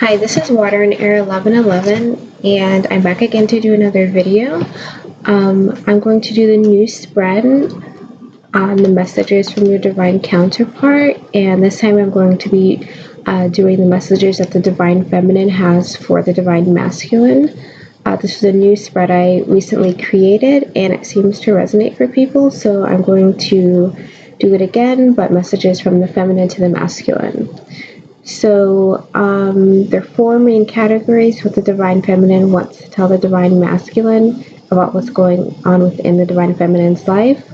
Hi, this is Water and Air 1111, and I'm back again to do another video. I'm going to do the new spread on the messages from your divine counterpart, and this time I'm going to be doing the messages that the divine feminine has for the divine masculine. This is a new spread I recently created, and it seems to resonate for people, so I'm going to do it again, but messages from the feminine to the masculine. So there are four main categories: what the divine feminine wants to tell the divine masculine about what's going on within the divine feminine's life.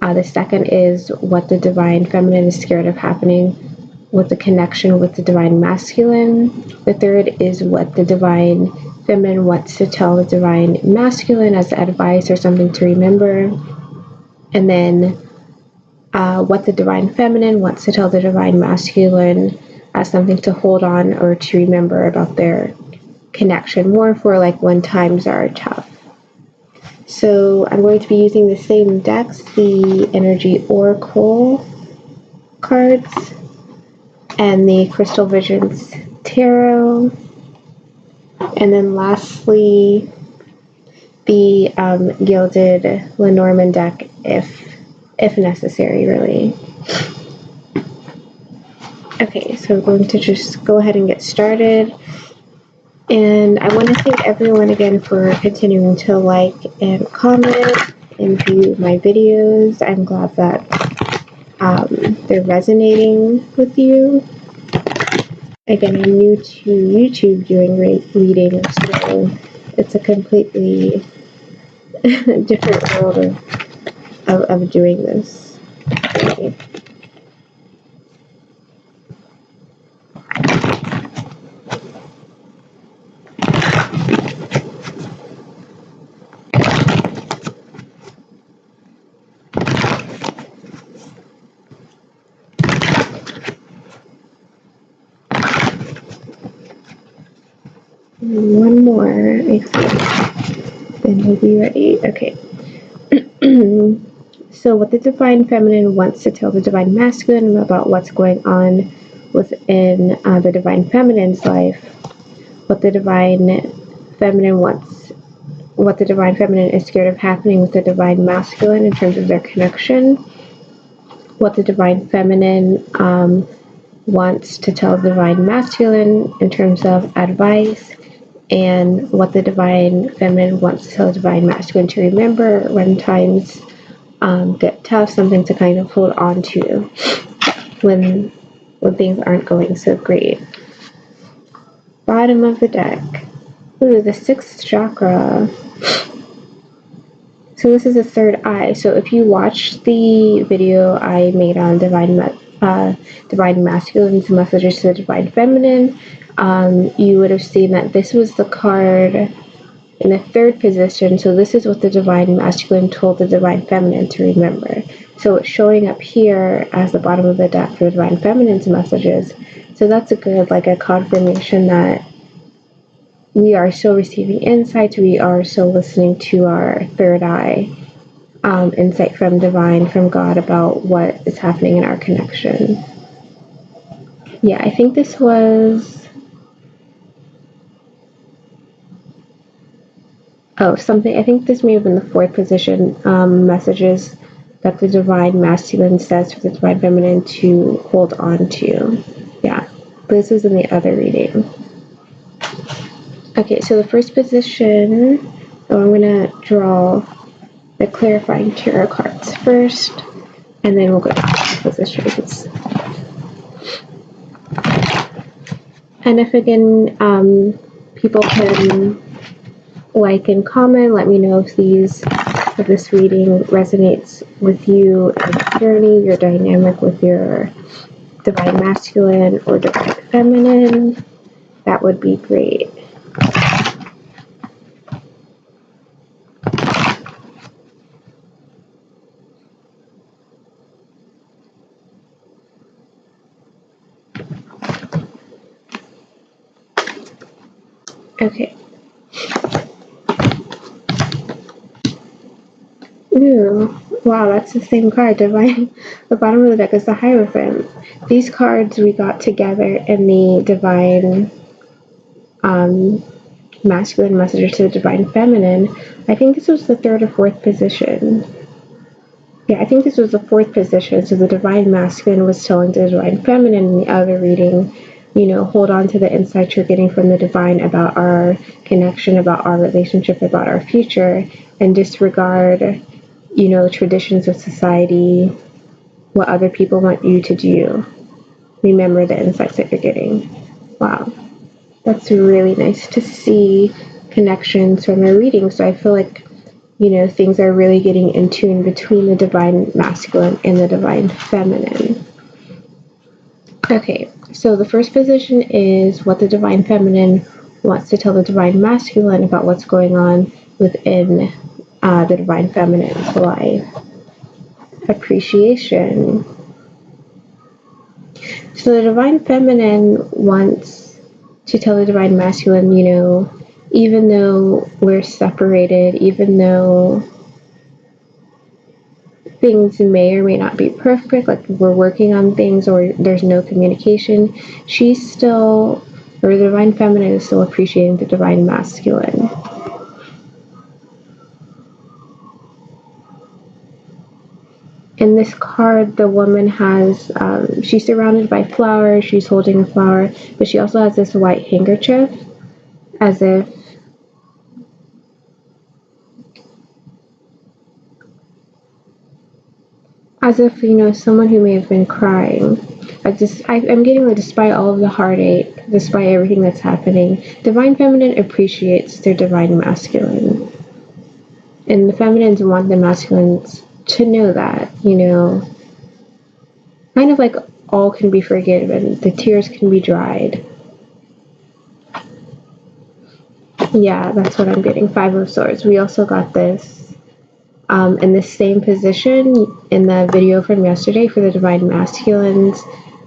The second is what the divine feminine is scared of happening with the connection with the divine masculine. The third is what the divine feminine wants to tell the divine masculine as advice or something to remember. And then what the divine feminine wants to tell the divine masculine as something to hold on or to remember about their connection, more for like when times are tough. So I'm going to be using the same decks, the Energy Oracle cards and the Crystal Visions Tarot, and then lastly the Gilded Lenormand deck if necessary, really. Okay, so we're going to just go ahead and get started. And I want to thank everyone again for continuing to like and comment and view my videos. I'm glad that they're resonating with you. Again, I'm new to YouTube doing readings, so it's a completely different world of doing this. Okay. One more, I think, then we'll be ready. Okay. So what the divine feminine wants to tell the divine masculine about what's going on within the divine feminine's life. What the divine feminine is scared of happening with the divine masculine in terms of their connection. What the divine feminine wants to tell the divine masculine in terms of advice, and what the divine feminine wants to tell the divine masculine to remember when times get tough, something to kind of hold on to when things aren't going so great. Bottom of the deck. Ooh, the sixth chakra. So this is the third eye. So if you watched the video I made on divine masculines, messages to the divine feminine, you would have seen that this was the card in the third position. So this is what the divine masculine told the divine feminine to remember. So it's showing up here as the bottom of the deck for the divine feminine's messages. So that's a good, like a confirmation that we are still receiving insights. We are still listening to our third eye, insight from divine, from God, about what is happening in our connection. Yeah, I think this was something. I think this may have been the fourth position. Messages that the divine masculine says for the divine feminine to hold on to. Yeah, this was in the other reading. Okay, so the first position, I'm going to draw the clarifying tarot cards first, and then we'll go to the positions. And if again, people can like and comment, let me know if this reading resonates with you as a journey, your dynamic with your divine masculine or divine feminine. That would be great. Okay. Ooh, wow, that's the same card. Divine. The bottom of the deck is the Hierophant. These cards we got together in the divine masculine messages to the divine feminine. I think this was the third or fourth position. Yeah, I think this was the fourth position. So the divine masculine was telling the divine feminine in the other reading, you know, hold on to the insights you're getting from the divine about our connection, about our relationship, about our future, and disregard, you know, traditions of society, what other people want you to do. Remember the insights that you're getting. Wow. That's really nice to see connections from our reading. So I feel like, you know, things are really getting in tune between the divine masculine and the divine feminine. Okay, so the first position is what the divine feminine wants to tell the divine masculine about what's going on within the divine feminine's life. Appreciation. So the divine feminine wants to tell the divine masculine, you know, even though we're separated, even though things may or may not be perfect, like we're working on things or there's no communication, she's still, or the divine feminine is still appreciating the divine masculine. In this card, the woman has, she's surrounded by flowers, she's holding a flower, but she also has this white handkerchief, as if you know, someone who may have been crying. Like this, I'm getting like, despite all of the heartache, despite everything that's happening, divine feminine appreciates their divine masculine, and the feminines want the masculines to know that, you know, kind of like all can be forgiven, the tears can be dried. Yeah, that's what I'm getting. Five of Swords. We also got this in the same position in the video from yesterday for the divine masculine's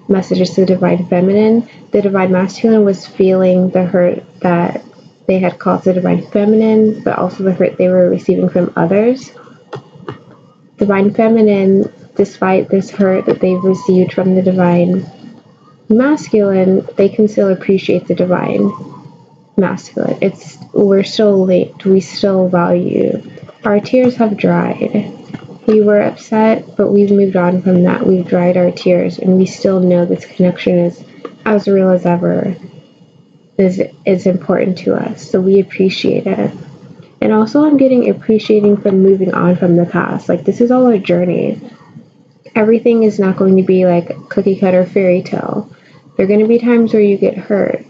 messages to the divine feminine. The divine masculine was feeling the hurt that they had caused the divine feminine, but also the hurt they were receiving from others. Divine feminine, despite this hurt that they've received from the divine masculine, they can still appreciate the divine masculine. We're still linked. We still value. Our tears have dried. We were upset, but we've moved on from that. We've dried our tears, and we still know this connection is as real as ever. Is important to us, so we appreciate it. And also, I'm getting appreciating from moving on from the past. Like, this is all a journey. Everything is not going to be like cookie cutter fairy tale. There are going to be times where you get hurt.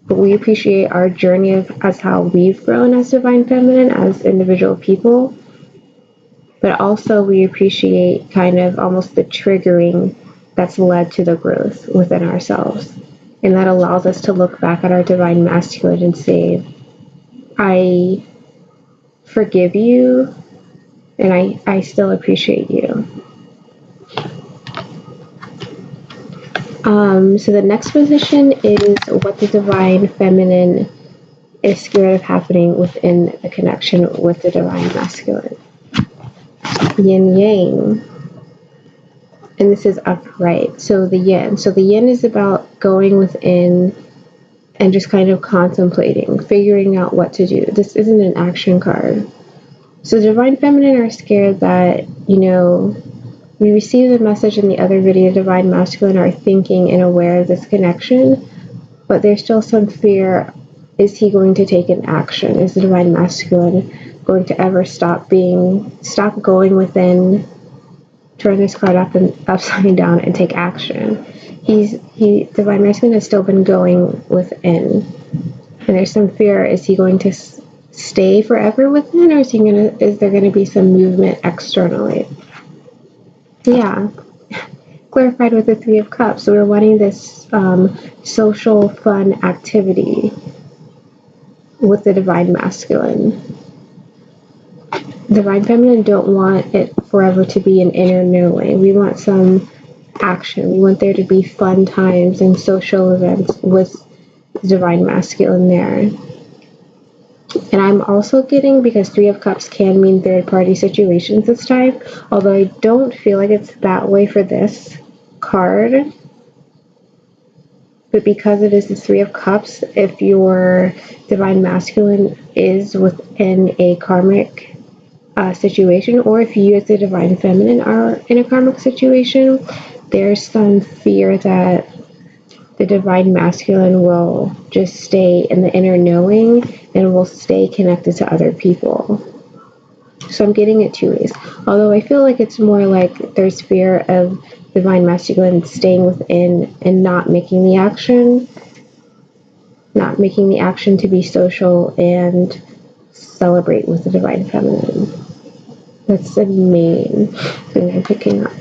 But we appreciate our journey as how we've grown as divine feminine, as individual people. But also we appreciate kind of almost the triggering that's led to the growth within ourselves. And that allows us to look back at our divine masculine and say, I forgive you, and I still appreciate you. So the next position is what the divine feminine is scared of happening within the connection with the divine masculine. Yin Yang. And this is upright. So the yin. So the yin is about going within and just kind of contemplating, figuring out what to do. This isn't an action card. So the divine feminine are scared that, you know, we receive the message in the other video, divine masculine are thinking and aware of this connection, but there's still some fear. Is he going to take an action? Is the divine masculine going to ever stop going within, turn this card up and upside down and take action? Divine masculine has still been going within, and there's some fear. Is he going to stay forever within, or is there going to be some movement externally? Yeah, clarified with the Three of Cups. So we're wanting this social fun activity with the divine masculine. Divine feminine don't want it forever to be an inner knowing. We want some action. We want there to be fun times and social events with divine masculine there. And I'm also getting, because Three of Cups can mean third-party situations this time, although I don't feel like it's that way for this card. But because it is the Three of Cups, if your divine masculine is within a karmic situation, or if you as the divine feminine are in a karmic situation, there's some fear that the divine masculine will just stay in the inner knowing and will stay connected to other people. So I'm getting it two ways. Although I feel like it's more like there's fear of divine masculine staying within and not making the action to be social and celebrate with the divine feminine. That's the main thing I'm picking up.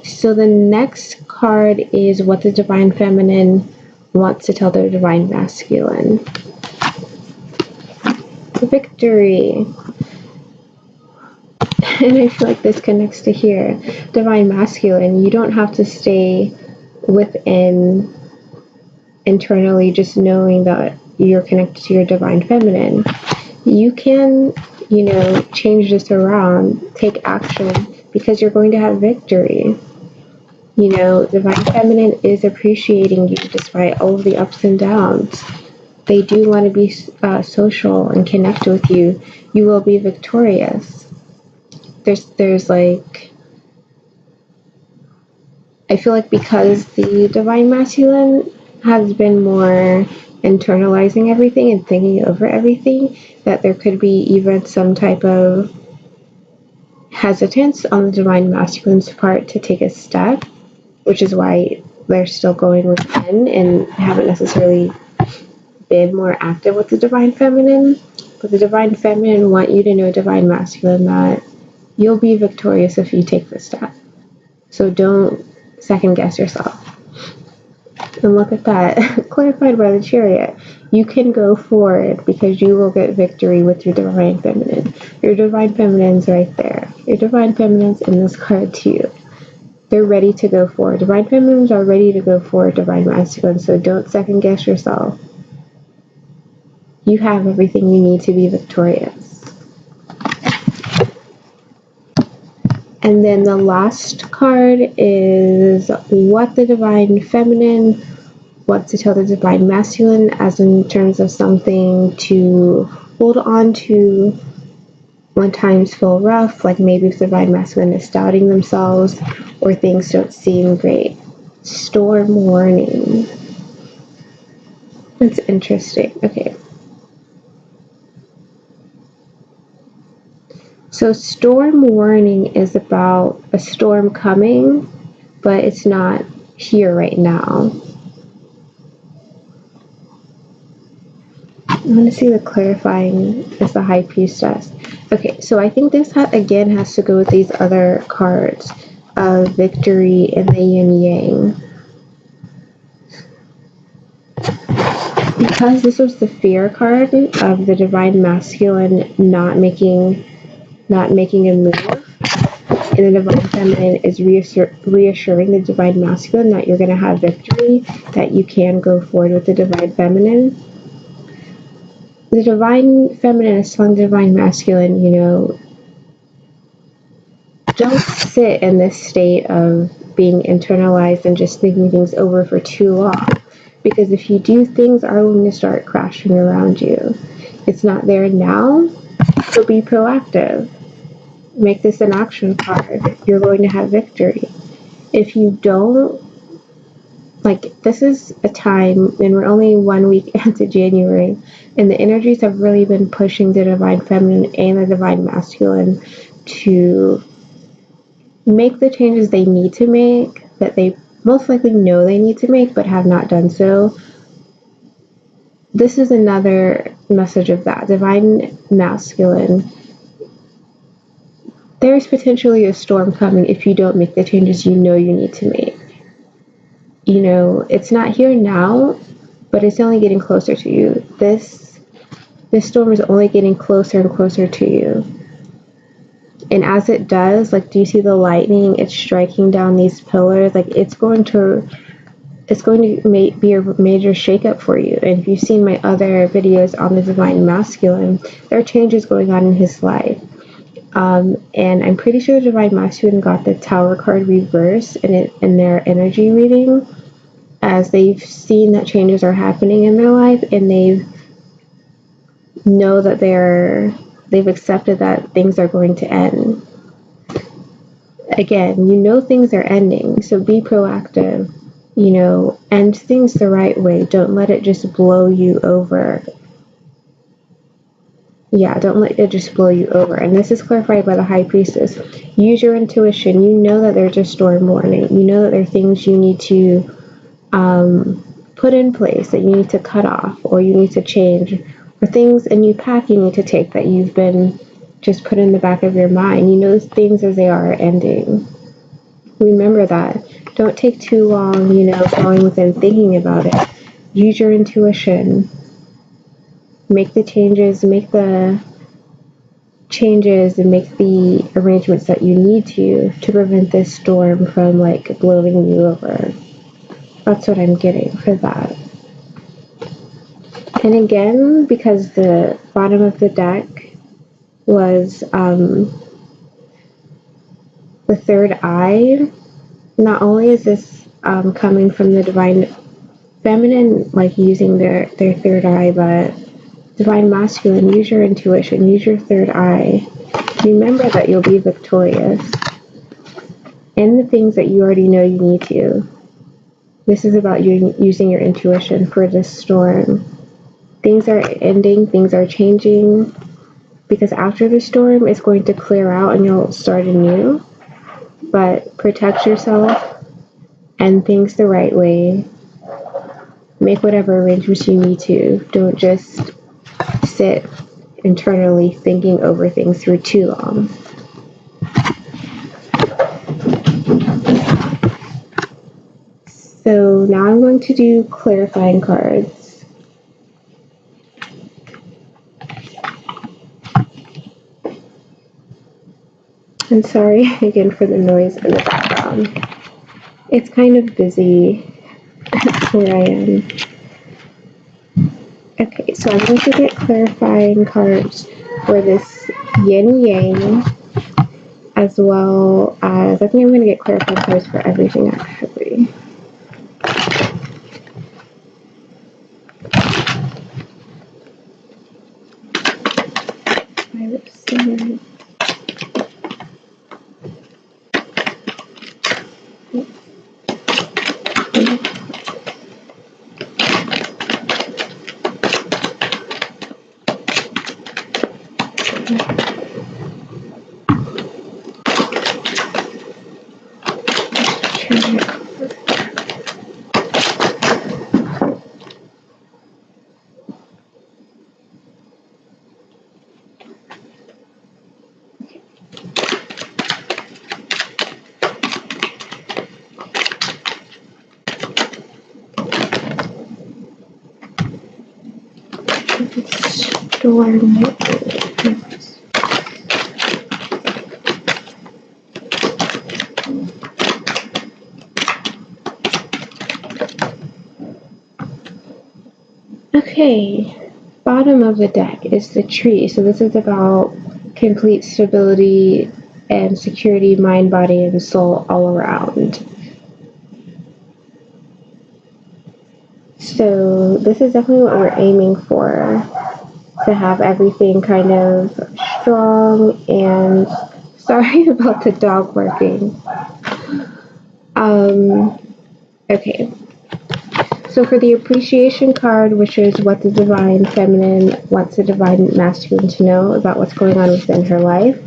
So the next card is what the divine feminine wants to tell the divine masculine. Victory. And I feel like this connects to here. Divine masculine, you don't have to stay within internally just knowing that you're connected to your divine feminine. You can, change this around, take action, because you're going to have victory. Divine feminine is appreciating you despite all of the ups and downs. They do want to be social and connect with you. You will be victorious. There's like, I feel like because the divine masculine has been more internalizing everything and thinking over everything, that there could be even some type of hesitance on the divine masculine's part to take a step, which is why they're still going within and haven't necessarily been more active with the divine feminine. But the divine feminine want you to know, divine masculine, that you'll be victorious if you take the step. So don't second guess yourself. And look at that, clarified by the Chariot. You can go forward because you will get victory with your divine feminine. Your divine feminine's right there. Your divine feminine's in this card too. They're ready to go forward. Divine feminines are ready to go forward, divine masculine. So don't second guess yourself. You have everything you need to be victorious. And then the last card is what the divine feminine wants to tell the divine masculine, as in terms of something to hold on to when times feel rough, like maybe if the divine masculine is doubting themselves or things don't seem great. Storm warning. That's interesting. Okay. So storm warning is about a storm coming, but it's not here right now. I'm going to see the clarifying as the High Priestess. Okay, so I think this again has to go with these other cards of victory and the Yin Yang. Because this was the fear card of the divine masculine not making a move, and the divine feminine is reassuring the divine masculine that you're going to have victory, that you can go forward with the divine feminine. The divine feminine is telling the divine masculine, don't sit in this state of being internalized and just thinking things over for too long. Because if you do, things are going to start crashing around you. It's not there now, so be proactive. Make this an action card. You're going to have victory. If you don't, this is a time, and we're only 1 week into January, and the energies have really been pushing the divine feminine and the divine masculine to make the changes they need to make, that they most likely know they need to make, but have not done so. This is another message of that. Divine masculine, there's potentially a storm coming if you don't make the changes you know you need to make. It's not here now, but it's only getting closer to you. This storm is only getting closer and closer to you. And as it does, do you see the lightning? It's striking down these pillars. It's going to be a major shakeup for you. And if you've seen my other videos on the divine masculine, there are changes going on in his life. And I'm pretty sure the Divine Masculine got the Tower card reversed in their energy reading, as they've seen that changes are happening in their life, and know that they've accepted that things are going to end. Again, you know things are ending, so be proactive. End things the right way. Don't let it just blow you over. Yeah, don't let it just blow you over. And this is clarified by the High Priestess. Use your intuition. You know that there's a storm warning. You know that there are things you need to put in place, that you need to cut off, or you need to change, or things, a new path you need to take that you've been just put in the back of your mind. You know things as they are ending. Remember that. Don't take too long, going within thinking about it. Use your intuition. Make the changes, and make the arrangements that you need to prevent this storm from blowing you over. That's what I'm getting for that. And again, because the bottom of the deck was the third eye, not only is this coming from the Divine Feminine, using their third eye, but Divine Masculine, use your intuition, use your third eye. Remember that you'll be victorious in the things that you already know you need to. This is about you using your intuition for this storm. Things are ending, things are changing, because after the storm, it's going to clear out and you'll start anew. But protect yourself, end things the right way. Make whatever arrangements you need to. Don't just sit internally thinking over things for too long. So now I'm going to do clarifying cards. I'm sorry again for the noise in the background. It's kind of busy where I am. Okay, so I'm going to get clarifying cards for this Yin Yang, as well as, I think I'm going to get clarifying cards for everything actually. Okay, bottom of the deck is the tree. So this is about complete stability and security, mind, body, and soul all around. So this is definitely what we're aiming for, to have everything kind of strong. And sorry about the dog barking. Okay. So for the appreciation card, which is what the Divine Feminine wants the Divine Masculine to know about what's going on within her life,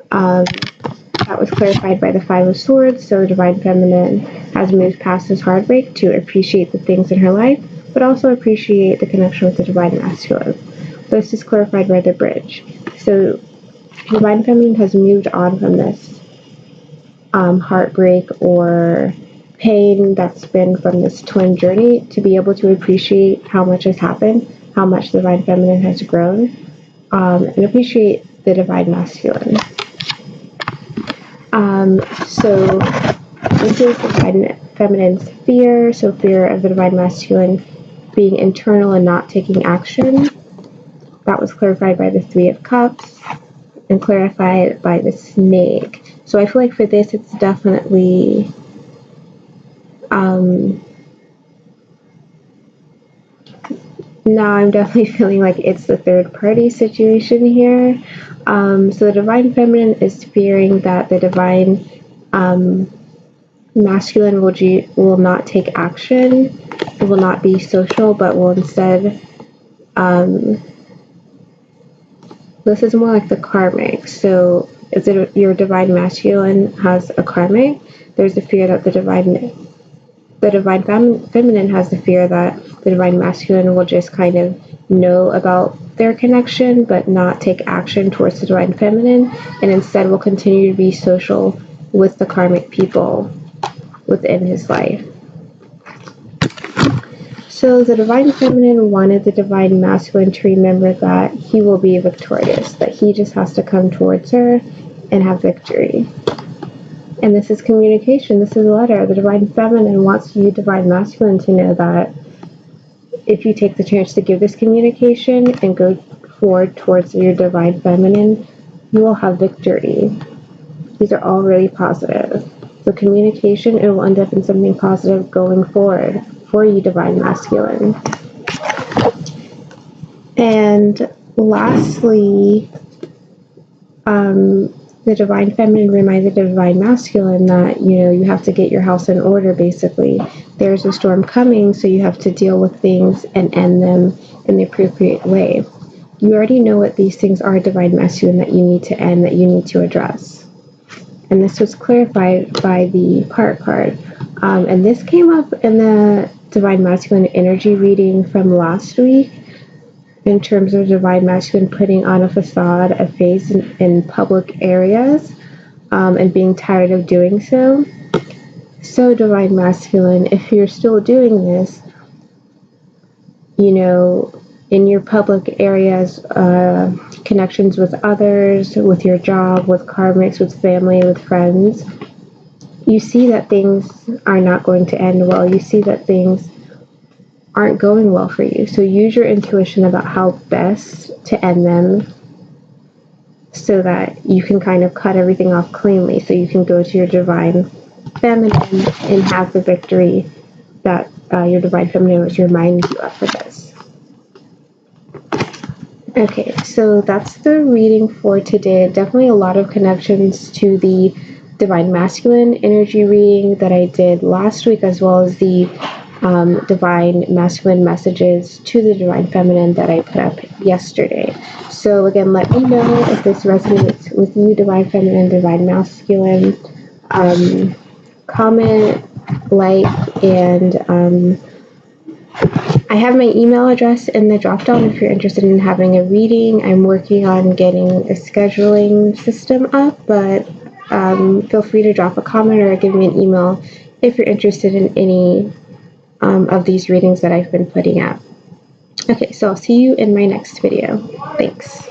that was clarified by the Five of Swords. So the Divine Feminine has moved past this heartbreak to appreciate the things in her life, but also appreciate the connection with the Divine Masculine. This is clarified by the Bridge. So the Divine Feminine has moved on from this heartbreak or pain that's been from this twin journey, to be able to appreciate how much has happened, how much the Divine Feminine has grown, and appreciate the Divine Masculine. So this is the Divine Feminine's fear, so fear of the Divine Masculine being internal and not taking action. That was clarified by the Three of Cups. and clarified by the snake. So I feel like for this, it's definitely now I'm definitely feeling like it's the third party situation here. So the divine feminine is fearing that the divine masculine will not take action, it will not be social, but will instead, this is more like the karmic. So is it your divine masculine has a karmic? There's the fear that the divine feminine has the fear that the divine masculine will just kind of know about their connection but not take action towards the divine feminine, and instead will continue to be social with the karmic people within his life. So the divine feminine wanted the divine masculine to remember that he will be victorious, that he just has to come towards her and have victory. And this is communication. This is a letter. The divine feminine wants you, divine masculine, to know that if you take the chance to give this communication and go forward towards your divine feminine, you will have victory. These are all really positive. So communication, it will end up in something positive going forward for you, divine masculine. And lastly, the divine feminine reminded the divine masculine that, you have to get your house in order, basically. There's a storm coming, so you have to deal with things and end them in the appropriate way. You already know what these things are, divine masculine, that you need to end, that you need to address. And this was clarified by the part card. And this came up in the divine masculine energy reading from last week, in terms of divine masculine putting on a facade, a face in public areas, and being tired of doing so. So divine masculine, if you're still doing this, in your public areas, connections with others, with your job, with karmics, with family, with friends, you see that things are not going to end well. You see that things aren't going well for you. So use your intuition about how best to end them so that you can kind of cut everything off cleanly, so you can go to your divine feminine and have the victory that your divine feminine was reminding you of for this. Okay, so that's the reading for today. Definitely a lot of connections to the divine masculine energy reading that I did last week, as well as the divine masculine messages to the divine feminine that I put up yesterday. So again, let me know if this resonates with you, divine feminine, divine masculine. Comment, like, and I have my email address in the drop down if you're interested in having a reading. I'm working on getting a scheduling system up, but feel free to drop a comment or give me an email if you're interested in any of these readings that I've been putting out. Okay, so I'll see you in my next video. Thanks.